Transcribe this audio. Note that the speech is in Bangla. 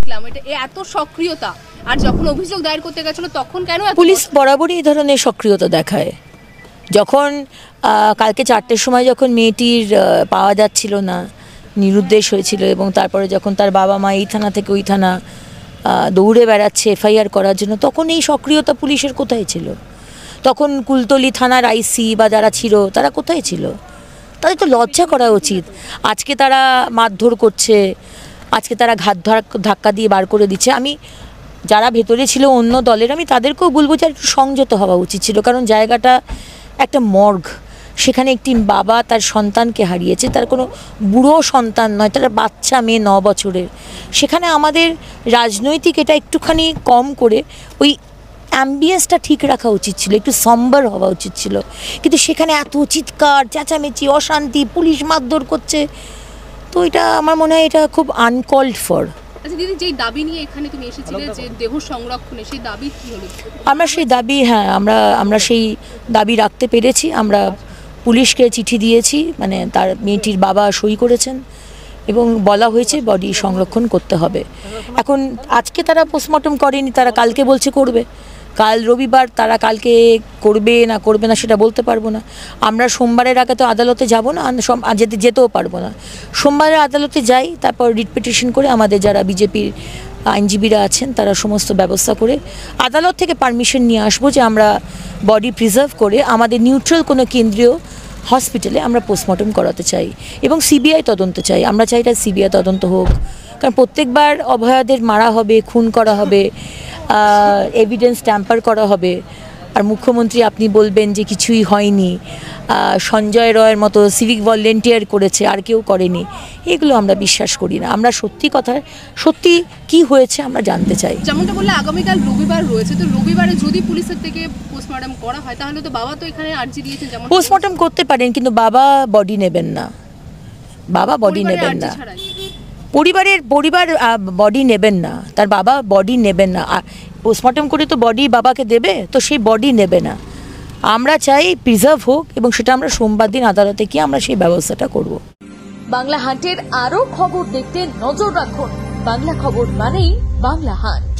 দেখলাম, এটা এত সক্রিয়তা, আর যখন অভিযোগ দায়ের করতে গেছিল তখন কেন? পুলিশ বরাবরই এই ধরনের সক্রিয়তা দেখায়। যখন কালকে 4টের সময় যখন মেয়েটির পাওয়া যাচ্ছিল না, নিরুদ্দেশ হয়েছিল, এবং তারপরে যখন তার বাবা মা এই থানা থেকে ওই থানা দৌড়ে বেড়াচ্ছে এফআইআর করার জন্য, তখন এই সক্রিয়তা পুলিশের কোথায় ছিল? তখন কুলতলি থানার আইসি বা যারা ছিল তারা কোথায় ছিল? তাদের তো লজ্জা করা উচিত। আজকে তারা মারধর করছে, আজকে তারা ঘাত ধাক্কা দিয়ে বার করে দিচ্ছে। আমি যারা ভেতরে ছিল অন্য দলের, আমি তাদেরকেও বলবো যে একটু সংযত হওয়া উচিত ছিল, কারণ জায়গাটা একটা মর্গ। সেখানে একটি বাবা তার সন্তানকে হারিয়েছে, তার কোনো বুড়ো সন্তান নয়, তার বাচ্চা মেয়ে 9 বছরের। সেখানে আমাদের রাজনৈতিক এটা একটুখানি কম করে ওই অ্যাম্বিয়েন্সটা ঠিক রাখা উচিত ছিল, একটু সম্বার হওয়া উচিত ছিল। কিন্তু সেখানে এত চিৎকার চেঁচামেচি, অশান্তি, পুলিশ মারধর করছে, তো এটা আমার মনে হয় এটা খুব আনকল্ড ফর। আচ্ছা দিদি, যেই দাবি নিয়ে এখানে তুমি এসেছিলে যে দেহ সংরক্ষণে, সেই দাবি কি হলো? আমরা সেই দাবি, হ্যাঁ, আমরা সেই দাবি রাখতে পেরেছি। আমরা পুলিশকে চিঠি দিয়েছি, মানে তার মেয়েটির বাবা সই করেছেন, এবং বলা হয়েছে বডি সংরক্ষণ করতে হবে। এখন আজকে তারা পোস্টমর্টম করেনি, তারা কালকে বলছে করবে। কাল রবিবার, তারা কালকে করবে না সেটা বলতে পারবো না। আমরা সোমবারের আগে তো আদালতে যাব না, যেতেও পারবো না। সোমবারে আদালতে যাই, তারপর রিট পিটিশন করে আমাদের যারা বিজেপির আইনজীবীরা আছেন তারা সমস্ত ব্যবস্থা করে আদালত থেকে পারমিশন নিয়ে আসবো যে আমরা বডি প্রিজার্ভ করে আমাদের নিউট্রাল কোনো কেন্দ্রীয় হসপিটালে আমরা পোস্টমর্টম করাতে চাই, এবং সিবিআই তদন্ত চাই। আমরা চাই এটা সিবিআই তদন্ত হোক, কারণ প্রত্যেকবার অভয়াদের মারা হবে, খুন করা হবে, এভিডেন্স ট্যাম্পার করা হবে, আর মুখ্যমন্ত্রী আপনি বলবেন যে কিছুই হয়নি, সঞ্জয় রয়ের মতো সিভিক ভলেন্টিয়ার করেছে, আর কেউ করেনি। এগুলো আমরা বিশ্বাস করি না। আমরা সত্যি কি হয়েছে আমরা জানতে চাই। যেমনটা বললে আগামীকাল রবিবার রয়েছে, তো রবিবারে যদি পুলিশের থেকে পোস্টমর্টম করা হয় তাহলে তো বাবা তো এখানে আর্জি দিয়েছেন, যেমন পোস্টমর্টম করতে পারেন, কিন্তু বাবা বডি নেবেন না। বাবা বডি নেবেন না, পরিবার বডি নেবেন না, তার বাবা বডি নেবেন না। পোস্টমর্টম করে তো বডি বাবাকে দেবে, তো সেই বডি নেবে না। আমরা চাই প্রিজার্ভ হোক, এবং সেটা আমরা সোমবার দিন আদালতে গিয়ে আমরা সেই ব্যবস্থাটা করব। বাংলা হান্টের আরো খবর দেখতে নজর রাখুন। বাংলা খবর মানেই বাংলা হান্ট।